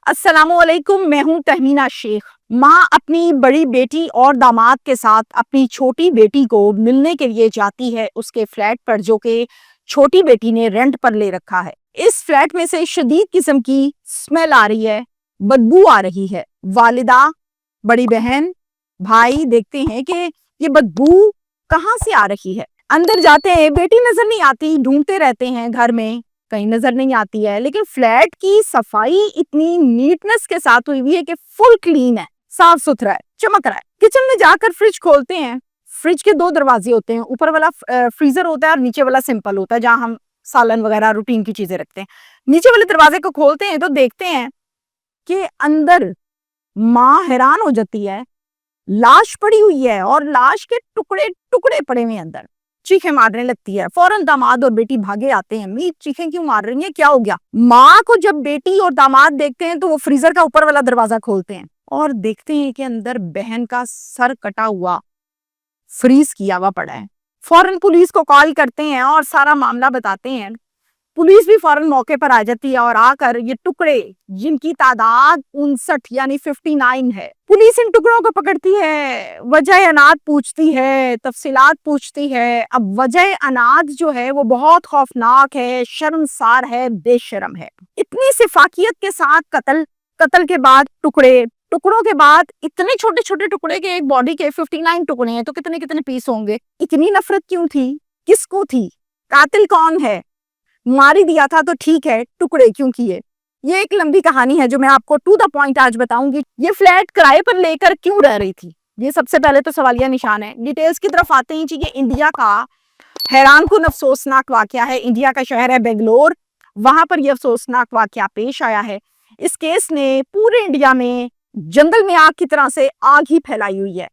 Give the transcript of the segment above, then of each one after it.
अस्सलामुअलैकुम, मैं हूँ तहमीना शेख। माँ अपनी बड़ी बेटी और दामाद के साथ अपनी छोटी बेटी को मिलने के लिए जाती है उसके फ्लैट पर, जो कि छोटी बेटी ने रेंट पर ले रखा है। इस फ्लैट में से शदीद किस्म की स्मेल आ रही है, बदबू आ रही है। वालिदा, बड़ी बहन, भाई देखते हैं कि ये बदबू कहाँ से आ रही है। अंदर जाते हैं, बेटी नजर नहीं आती, ढूंढते रहते हैं घर में, कहीं नजर नहीं आती है। लेकिन फ्लैट की सफाई इतनी नीटनेस के साथ हुई हुई है कि फुल क्लीन है, साफ सुथरा है, चमक रहा है। किचन में जाकर फ्रिज खोलते हैं। फ्रिज के दो दरवाजे होते हैं, ऊपर वाला फ्रीजर होता है और नीचे वाला सिंपल होता है, जहां हम सालन वगैरह रूटीन की चीजें रखते हैं। नीचे वाले दरवाजे को खोलते हैं तो देखते हैं कि अंदर माँ हैरान हो जाती है, लाश पड़ी हुई है और लाश के टुकड़े टुकड़े पड़े हुए अंदर। चीखें मारने लगती है। फौरन दामाद और बेटी भागे आते हैं। मीत चीखें क्यों मार रही है, क्या हो गया? माँ को जब बेटी और दामाद देखते हैं तो वो फ्रीजर का ऊपर वाला दरवाजा खोलते हैं और देखते हैं कि अंदर बहन का सर कटा हुआ, फ्रीज किया हुआ पड़ा है। फौरन पुलिस को कॉल करते हैं और सारा मामला बताते हैं। पुलिस भी फौरन मौके पर आ जाती है और आकर ये टुकड़े, जिनकी तादाद 59 यानी 59 है, पुलिस इन टुकड़ों को पकड़ती है, वजह अनाद पूछती है, तफसीलात पूछती है। अब वजह अनाद जो है वो बहुत खौफनाक है, शर्मसार है, बेशरम है। इतनी सिफाकियत के साथ कत्ल, कत्ल के बाद टुकड़े, टुकड़ों के बाद इतने छोटे छोटे टुकड़े के, एक बॉडी के 59 टुकड़े हैं तो कितने कितने पीस होंगे। इतनी नफरत क्यों थी, किसको थी, कातिल कौन है? मारी दिया था तो ठीक है, टुकड़े क्यों किए? ये एक लंबी कहानी है जो मैं आपको टू द पॉइंट आज बताऊंगी। ये फ्लैट किराए पर लेकर क्यों रह रही थी, ये सबसे पहले तो सवालिया निशान है। डिटेल्स की तरफ आते हैं जी। ये इंडिया का हैरानकुन अफसोसनाक वाकया है। इंडिया का शहर है बेंगलोर, वहां पर यह अफसोसनाक वाकया पेश आया है। इस केस ने पूरे इंडिया में जंगल में आग की तरह से आग ही फैलाई हुई है,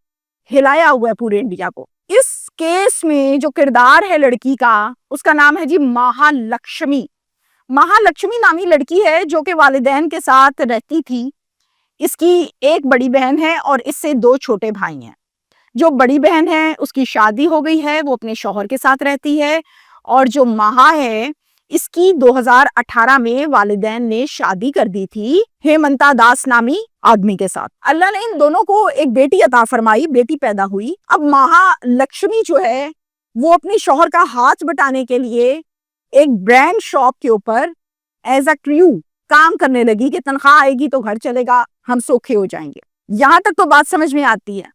हिलाया हुआ है पूरे इंडिया को। इस केस में जो किरदार है लड़की का, उसका नाम है जी महालक्ष्मी। महालक्ष्मी नामी लड़की है जो कि वालिदैन के साथ रहती थी। इसकी एक बड़ी बहन है और इससे दो छोटे भाई हैं। जो बड़ी बहन है उसकी शादी हो गई है, वो अपने शौहर के साथ रहती है। और जो महा है, इसकी 2018 में वालिदैन ने शादी कर दी थी हेमंता दास नामी आदमी के साथ। अल्लाह ने इन दोनों को एक बेटी अता फरमाई, बेटी पैदा हुई। अब महालक्ष्मी जो है वो अपने शौहर का हाथ बटाने के लिए एक ब्रांड शॉप के ऊपर एज अ क्रू काम करने लगी कि तनख्वाह आएगी तो घर चलेगा, हम सौखे हो जाएंगे। यहां तक तो बात समझ में आती है।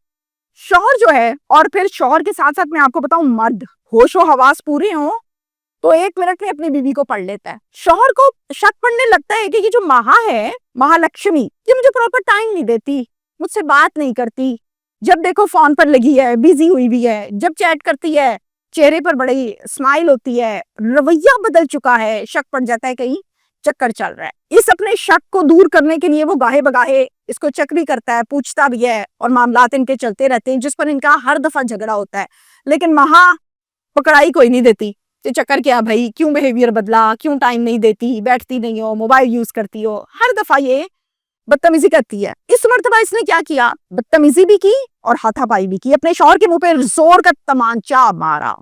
शौहर जो है, और फिर शौहर के साथ साथ मैं आपको बताऊं, मर्द होशो हवास पूरे हो तो 1 मिनट में अपनी बीवी को पढ़ लेता है। शौहर को शक पड़ने लगता है कि ये जो महा है, महालक्ष्मी, ये मुझे प्रॉपर टाइम नहीं देती, मुझसे बात नहीं करती, जब देखो फोन पर लगी है, बिजी हुई भी है, जब चैट करती है चेहरे पर बड़ी स्माइल होती है, रवैया बदल चुका है। शक पड़ जाता है कहीं चक्कर चल रहा है। इस अपने शक को दूर करने के लिए वो गाहे बगाहे इसको चेक भी करता है, पूछता भी है और मामलात इनके चलते रहते हैं, जिस पर इनका हर दफा झगड़ा होता है। लेकिन महा पकड़ाई कोई नहीं देती कि चक्कर क्या भाई, क्यों बिहेवियर बदला, क्यों टाइम नहीं देती, बैठती नहीं हो, मोबाइल यूज करती हो। हर दफा ये बदतमीजी करती है। इस मर्तबा इसने क्या किया, बदतमीजी भी की और हाथापाई भी की। अपने शौहर के मुंह पे जोर का तमांचा मारा।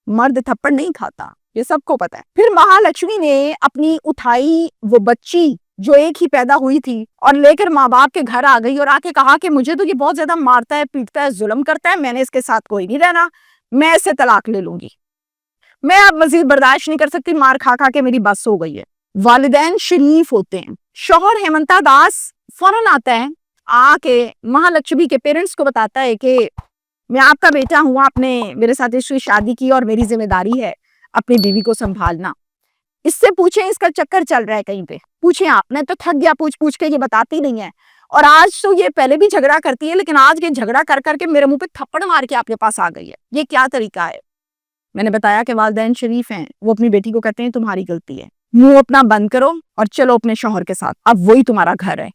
मर्द थप्पड़ नहीं खाता, ये सबको पता है। फिर महालक्ष्मी ने अपनी उठाई वो बच्ची जो एक ही पैदा हुई थी और लेकर माँ बाप के घर आ गई और आके कहा कि मुझे तो ये बहुत ज्यादा मारता है, पीटता है, जुल्म करता है, मैंने इसके साथ कोई नहीं रहना, मैं इससे तलाक ले लूंगी, मैं अब मजीद बर्दाश्त नहीं कर सकती, मार खा खा के मेरी बस हो गई है। वालिदैन शरीफ होते हैं। शौहर हेमंता दास फौरन आता है, आके महालक्ष्मी के पेरेंट्स को बताता है कि मैं आपका बेटा हूँ, आपने मेरे साथ इसकी शादी की और मेरी जिम्मेदारी है अपनी बीवी को संभालना। इससे पूछे इसका चक्कर चल रहा है कहीं पे, पूछे आप। मैं तो थक गया पूछ पूछ के, ये बताती नहीं है। और आज तो ये पहले भी झगड़ा करती है, लेकिन आज ये झगड़ा कर करके मेरे मुंह पे थप्पड़ मार के आपके पास आ गई है। ये क्या तरीका है? मैंने बताया कि वालिदैन शरीफ हैं। वो अपनी बेटी को कहते हैं तुम्हारी गलती है, मुंह अपना बंद करो और चलो अपने शौहर के साथ, अब वही तुम्हारा घर है,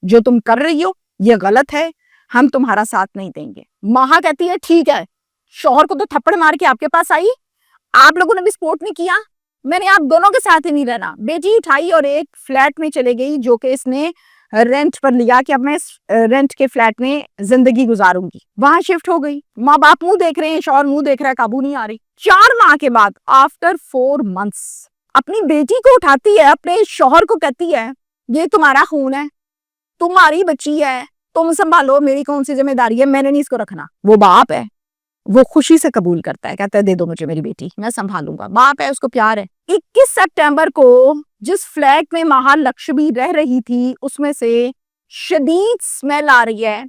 जो तुम कर रही हो ये गलत है, हम तुम्हारा साथ नहीं देंगे। महा कहती है ठीक है, शौहर को तो थप्पड़ मार के आपके पास आई, आप लोगों ने भी सपोर्ट नहीं किया, मैंने आप दोनों के साथ ही नहीं रहना। बेटी उठाई और एक फ्लैट में चले गई जो कि इसने रेंट पर लिया कि अब मैं रेंट के फ्लैट में जिंदगी गुजारूंगी। वहां शिफ्ट हो गई। माँ बाप मुंह देख रहे हैं, शौहर मुंह देख रहा है, काबू नहीं आ रही। 4 माह के बाद आफ्टर 4 मंथ्स अपनी बेटी को उठाती है, अपने शौहर को कहती है ये तुम्हारा खून है, तुम्हारी बच्ची है, तुम संभालो, मेरी कौन सी जिम्मेदारी है, मैंने नहीं इसको रखना। वो बाप है, वो खुशी से कबूल करता है, कहता है दे दो मुझे मेरी बेटी, मैं संभालूंगा। बाप है, उसको प्यार है। 21 सितंबर को जिस फ्लैट में महालक्ष्मी रह रही थी उसमें से शदीद स्मेल आ रही है,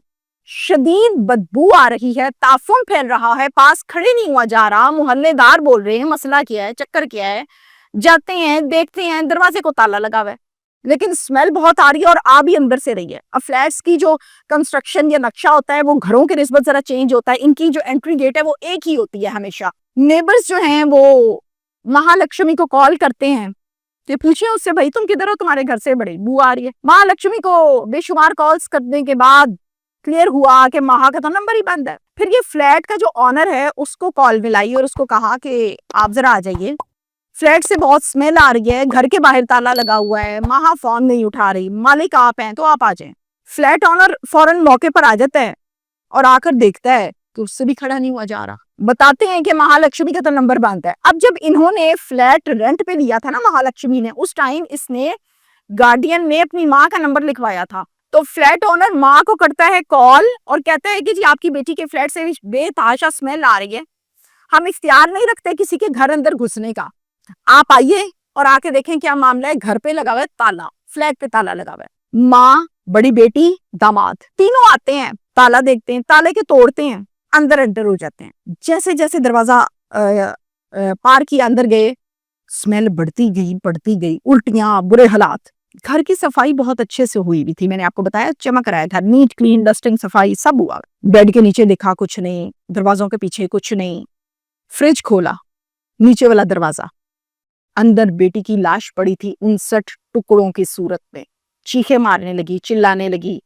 शदीद बदबू आ रही है, ताफुन फैल रहा है, पास खड़े नहीं हुआ जा रहा। मोहल्लेदार बोल रहे हैं मसला क्या है, चक्कर क्या है। जाते हैं, देखते हैं, दरवाजे को ताला लगा हुआ है, लेकिन स्मेल बहुत आ रही है और आ भी अंदर से रही है। अब फ्लैट्स की जो कंस्ट्रक्शन या नक्शा होता है वो घरों के निस्बत जरा चेंज होता है, इनकी जो एंट्री गेट है वो एक ही होती है हमेशा। नेबर्स जो हैं वो महालक्ष्मी को कॉल करते हैं, तो पूछे उससे भाई तुम किधर हो, तुम्हारे घर से बड़ी बू आ रही है। महालक्ष्मी को बेशुमार कॉल्स करने के बाद क्लियर हुआ कि महा का तो नंबर ही बंद है। फिर ये फ्लैट का जो ऑनर है उसको कॉल मिलाई और उसको कहा कि आप जरा आ जाइए, फ्लैट से बहुत स्मेल आ रही है, घर के बाहर ताला लगा हुआ है, महा फोन नहीं उठा रही, मालिक आप हैं तो आप आ जाएं। फ्लैट ऑनर फौरन मौके पर आ जाता है और आकर देखता है कि उससे भी खड़ा नहीं हुआ जा रहा। बताते हैं कि महालक्ष्मी का तो नंबर बंद है। अब जब इन्होंने फ्लैट रेंट पे लिया था ना महालक्ष्मी ने, उस टाइम इसने गार्डियन में अपनी माँ का नंबर लिखवाया था। तो फ्लैट ओनर माँ को करता है कॉल और कहता है कि जी आपकी बेटी के फ्लैट से बेतहाशा स्मेल आ रही है, हम इख्तियार नहीं रखते किसी के घर अंदर घुसने का, आप आइए और आके देखें क्या मामला है। घर पे लगा हुआ है ताला, फ्लैट पे ताला लगा हुआ है। माँ, बड़ी बेटी, दामाद तीनों आते हैं, ताला देखते हैं, ताले के तोड़ते हैं, अंदर एंटर हो जाते हैं। जैसे जैसे दरवाजा पार किया अंदर गए, स्मेल बढ़ती गई, उल्टियां, बुरे हालात। घर की सफाई बहुत अच्छे से हुई भी थी, मैंने आपको बताया चमक रहा था, नीट क्लीन डस्टिंग सफाई सब हुआ। बेड के नीचे देखा कुछ नहीं, दरवाजों के पीछे कुछ नहीं। फ्रिज खोला, नीचे वाला दरवाजा, अंदर बेटी की लाश पड़ी थी 59 टुकड़ों की सूरत में। चीखे मारने लगी, चिल्लाने लगी।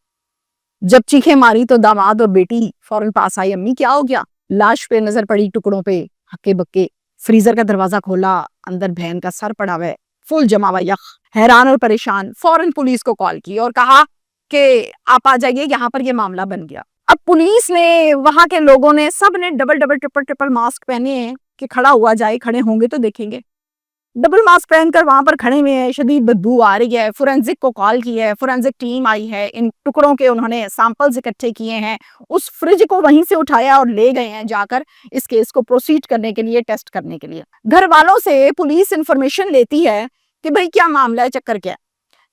जब चीखे मारी तो दामाद और बेटी फौरन पास आई, अम्मी क्या हो गया। लाश पे नजर पड़ी, टुकड़ों पे हक्के बक्के। फ्रीजर का दरवाजा खोला, अंदर बहन का सर पड़ा हुआ है, फुल जमा हुआ यख। हैरान और परेशान फौरन पुलिस को कॉल की और कहा कि आप आ जाइए, यहाँ पर ये मामला बन गया। अब पुलिस ने, वहां के लोगों ने, सब ने double double triple triple mask पहने हैं कि खड़ा हुआ जाए, खड़े होंगे तो देखेंगे। डबल मास्क पहनकर वहां पर खड़े हुए हैं, शदीद बदबू आ रही है। फोरेंसिक को कॉल की है, फोरेंसिक टीम आई है, इन टुकड़ों के उन्होंने सैंपल्स इकट्ठे किए हैं, उस फ्रिज को वहीं से उठाया और ले गए हैं जाकर इस केस को प्रोसीड करने के लिए, टेस्ट करने के लिए। घर वालों से पुलिस इंफॉर्मेशन लेती है कि भाई क्या मामला है, चक्कर क्या है।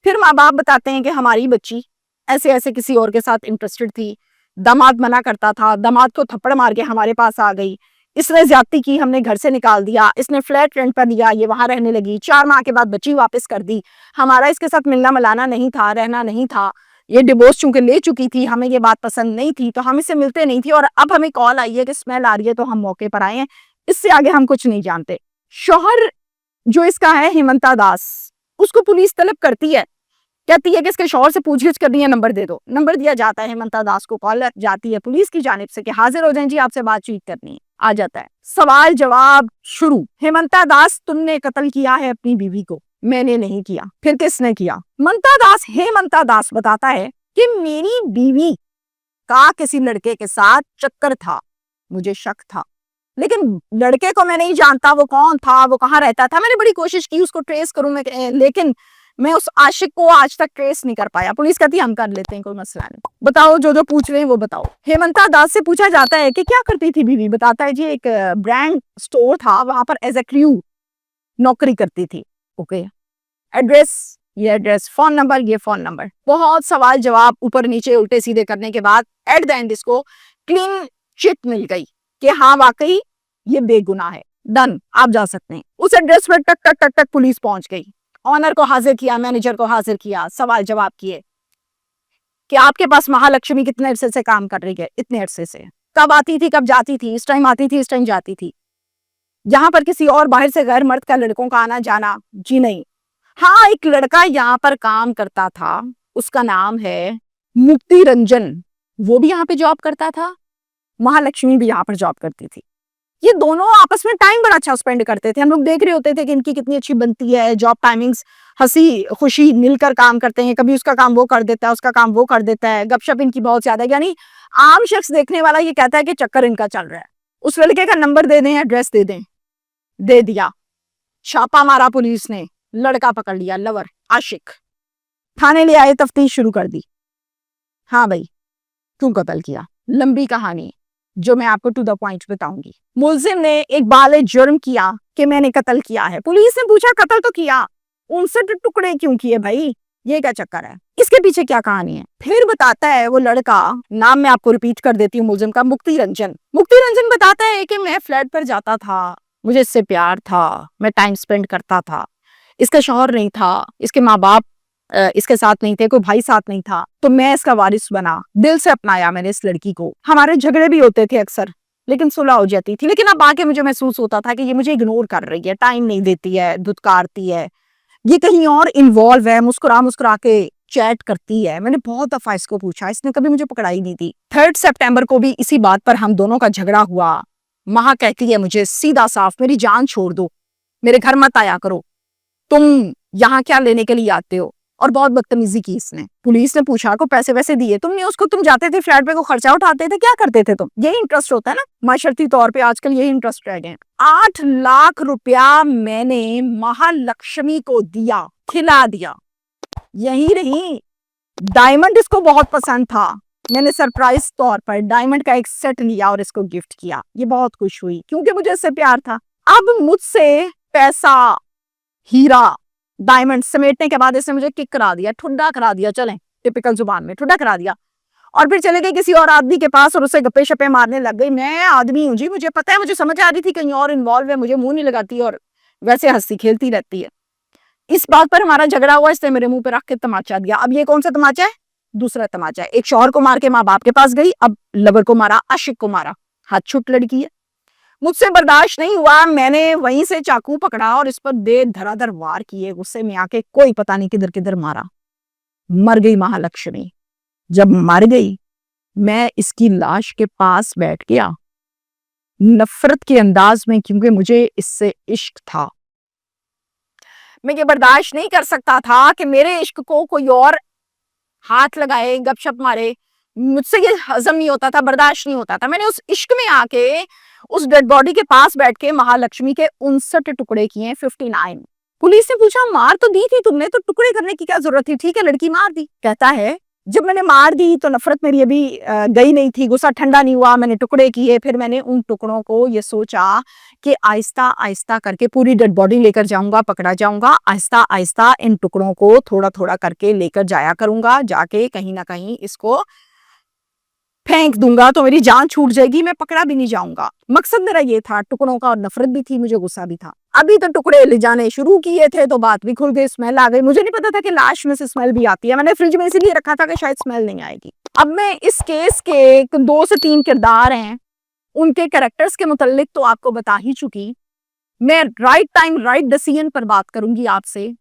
फिर माँ बाप बताते हैं कि हमारी बच्ची ऐसे ऐसे किसी और के साथ इंटरेस्टेड थी, दामाद मना करता था, दामाद को थप्पड़ मार के हमारे पास आ गई, इसने ज्यादती की, हमने घर से निकाल दिया, इसने फ्लैट रेंट पर लिया, ये वहां रहने लगी, 4 माह के बाद बच्ची वापस कर दी, हमारा इसके साथ मिलना मिलाना नहीं था, रहना नहीं था, ये डिवोर्स चूंकि ले चुकी थी, हमें ये बात पसंद नहीं थी तो हम इससे मिलते नहीं थी, और अब हमें कॉल आई है कि स्मेल आ रही है तो हम मौके पर आए हैं, इससे आगे हम कुछ नहीं जानते। शौहर जो इसका है हेमंता दास, उसको पुलिस तलब करती है, कहती है कि इसके शौहर से पूछगिछ करनी है, नंबर दे दो। नंबर दिया जाता है, हेमंता दास को कॉल जाती है पुलिस की जानिब से कि हाजिर हो जाएं जी, आपसे बातचीत करनी है। आ जाता है, सवाल जवाब शुरू। हेमंता दास, तुमने कत्ल किया है अपनी बीवी को। मैंने नहीं किया। फिर किसने किया। हेमंता दास बताता है कि मेरी बीवी का किसी लड़के के साथ चक्कर था, मुझे शक था, लेकिन लड़के को मैं नहीं जानता, वो कौन था, वो कहाँ रहता था। मैंने बड़ी कोशिश की उसको ट्रेस करूं मैं, लेकिन मैं उस आशिक को आज तक ट्रेस नहीं कर पाया। पुलिस कहती है हम कर लेते हैं, कोई मसला नहीं, बताओ जो जो पूछ रहे हैं वो बताओ। हेमंता दास से पूछा जाता है कि क्या करती थी बीवी। बताता है जी एक ब्रांड स्टोर था, वहां पर एज ए क्रू नौकरी करती थी। ओके, एड्रेस ये एड्रेस, फोन नंबर ये फोन नंबर। बहुत सवाल जवाब ऊपर नीचे उल्टे सीधे करने के बाद एट द एंड इसको क्लीन चिट मिल गई कि हाँ वाकई ये बेगुनाह है, डन, आप जा सकते हैं। उस एड्रेस पर टक टक टक टक पुलिस पहुंच गई, ऑनर को हाजिर किया, मैनेजर को हाजिर किया, सवाल जवाब किए कि आपके पास महालक्ष्मी कितने अरसे से काम कर रही है। इतने अरसे से। कब आती थी, कब जाती थी, इस टाइम आती थी, इस टाइम जाती थी। यहाँ पर किसी और बाहर से गैर मर्द का लड़कों का आना जाना, जी नहीं। हाँ, एक लड़का यहाँ पर काम करता था, उसका नाम है मुक्ति रंजन, वो भी यहाँ पे जॉब करता था, महालक्ष्मी भी यहाँ पर जॉब करती थी। ये दोनों आपस में टाइम बड़ा अच्छा स्पेंड करते थे। हम लोग देख रहे होते थे कि इनकी कितनी अच्छी बनती है, जॉब टाइमिंग्स, हंसी खुशी मिलकर काम करते हैं, कभी उसका काम वो कर देता है, उसका काम वो कर देता है, गपशप इनकी बहुत ज्यादा। यानी आम शख्स देखने वाला ये कहता है कि चक्कर इनका चल रहा है। उस लड़के का नंबर दे दें, एड्रेस दे दें, दे दिया, छापा मारा पुलिस ने, लड़का पकड़ लिया, लवर, आशिक। थाने ले आए, तफ्तीश शुरू कर दी। हाँ भाई, क्यों कत्ल किया? लंबी कहानी जो मैं आपको टू द पॉइंट बताऊंगी। मुलजिम ने एक बाले जुर्म किया कि मैंने कत्ल किया है। पुलिस ने पूछा कत्ल तो किया, 59 टुकड़े क्यों किए भाई? ये क्या चक्कर है? इसके पीछे क्या कहानी है? फिर बताता है वो लड़का, नाम मैं आपको रिपीट कर देती हूँ मुलजिम का, मुक्ति रंजन। मुक्ति रंजन बताता है कि मैं फ्लैट पर जाता था, मुझे इससे प्यार था, मैं टाइम स्पेंड करता था, इसका शौहर नहीं था, इसके माँ बाप इसके साथ नहीं थे, कोई भाई साथ नहीं था, तो मैं इसका वारिस बना, दिल से अपनाया मैंने इस लड़की को। हमारे झगड़े भी होते थे अक्सर, लेकिन सुलह हो जाती थी। लेकिन अब आके मुझे महसूस होता था कि ये मुझे इग्नोर कर रही है, टाइम नहीं देती है, धुतकारती है, ये कहीं और इन्वॉल्व है, मुस्कुरा मुस्कुरा के चैट करती है। मैंने बहुत दफा इसको पूछा, इसने कभी मुझे पकड़ाई नहीं दी। 3 सितंबर को भी इसी बात पर हम दोनों का झगड़ा हुआ। महा कहती है मुझे सीधा साफ, मेरी जान छोड़ दो, मेरे घर मत आया करो, तुम यहाँ क्या लेने के लिए आते हो? और बहुत बदतमीजी की इसने। पुलिस ने पूछा को पैसे वैसे दिए तुमने उसको? तुम जाते थे फ्लैट पे, को खर्चा उठाते थे, क्या करते थे तुम? यही इंटरेस्ट होता है ना माशर्ती तौर पे, आजकल यही इंटरेस्ट रह गए। 8 लाख रुपया मैंने महालक्ष्मी को दिया, खिला दिया। यही नहीं, डायमंड इसको बहुत पसंद था, मैंने सरप्राइज तौर पर डायमंड का एक सेट लिया और इसको गिफ्ट किया। ये बहुत खुश हुई क्योंकि मुझे इससे प्यार था। अब मुझसे पैसा, हीरा, डायमंड समेटने के बाद इसने मुझे किक करा दिया, ठुड्डा करा दिया, चलें टिपिकल जुबान में ठुड्डा करा दिया, और फिर चले गए किसी और आदमी के पास और उससे गप्पे शप्पे मारने लग गई। मैं आदमी हूँ जी, मुझे पता है, मुझे समझ आ रही थी कहीं और इन्वॉल्व है, मुझे मुंह नहीं लगाती और वैसे हंसती खेलती रहती है। इस बात पर हमारा झगड़ा हुआ, इसने मेरे मुंह पे रख के तमाचा दिया। अब ये कौन सा तमाचा है? दूसरा तमाचा है। एक शौहर को मार के माँ बाप के पास गई, अब लवर को मारा, आशिक को मारा, हाथ छुट लड़की है। मुझसे बर्दाश्त नहीं हुआ, मैंने वहीं से चाकू पकड़ा और इस पर दे धराधर वार किए। गुस्से में आके कोई पता नहीं किधर किधर मारा। मर गई महालक्ष्मी। जब मर गई, मैं इसकी लाश के पास बैठ गया नफरत के अंदाज में, क्योंकि मुझे इससे इश्क था। मैं ये बर्दाश्त नहीं कर सकता था कि मेरे इश्क को कोई और हाथ लगाए, गपशप मारे। मुझसे ये हजम नहीं होता था, बर्दाश्त नहीं होता था। मैंने उस इश्क में आके उस डेड बॉडी के पास बैठ के महालक्ष्मी के 59 टुकड़े किए, 59। पुलिस ने पूछा मार तो दी थी तुमने, तो टुकड़े करने की क्या जरूरत थी? ठीक है लड़की मार दी। कहता है जब मैंने मार दी तो नफरत मेरी अभी गई नहीं थी, गुस्सा ठंडा नहीं हुआ, मैंने टुकड़े किए। फिर मैंने उन टुकड़ों को ये सोचा कि आहिस्ता आहिस्ता करके पूरी डेड बॉडी लेकर जाऊंगा, पकड़ा जाऊंगा, आहिस्ता आहिस्ता इन टुकड़ों को थोड़ा थोड़ा करके लेकर जाया करूंगा, जाके कहीं ना कहीं इसको फेंक दूंगा तो मेरी जान छूट जाएगी, मैं पकड़ा भी नहीं जाऊंगा। मकसद मेरा ये था, टुकड़ों का, और नफरत भी थी, मुझे गुस्सा भी था। अभी तो टुकड़े ले जाने शुरू किए थे तो बात भी खुल गई, स्मेल आ गई। मुझे नहीं पता था कि लाश में से स्मेल भी आती है। मैंने फ्रिज में इसीलिए रखा था कि शायद स्मेल नहीं आएगी। अब मैं इस केस के 2 से 3 किरदार हैं, उनके कैरेक्टर्स के मुतालिक तो आपको बता ही चुकी। मैं राइट टाइम राइट डिसीजन पर बात करूंगी आपसे।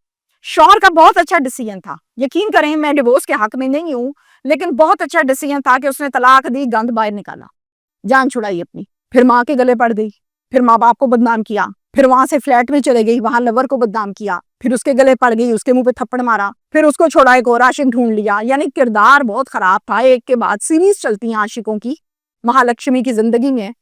शौहर का बहुत अच्छा डिसीजन था, यकीन करें मैं डिवोर्स के हक में नहीं हूं, लेकिन बहुत अच्छा डिसीजन था कि उसने तलाक दी, गंद बाहर निकाला, जान छुड़ाई अपनी। फिर माँ के गले पड़ गई, फिर माँ बाप को बदनाम किया, फिर वहां से फ्लैट में चले गई, वहां लवर को बदनाम किया, फिर उसके गले पड़ गई, उसके मुंह पे थप्पड़ मारा, फिर उसको छोड़ा, एक और आशिक ढूंढ लिया। यानी किरदार बहुत खराब था। एक के बाद सीरीज चलती है आशिकों की महालक्ष्मी की जिंदगी में।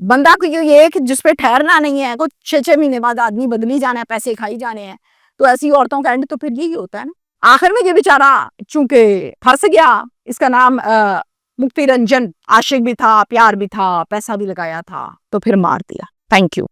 बंदा को ये कि जिसपे ठहरना नहीं है, कुछ 6-6 महीने बाद आदमी बदली जाना है, पैसे खाई जाने हैं, तो ऐसी औरतों का एंड तो फिर यही होता है ना। आखिर में ये बेचारा चूंकि फंस गया, इसका नाम मुक्ति रंजन, आशिक भी था, प्यार भी था, पैसा भी लगाया था, तो फिर मार दिया। Thank you.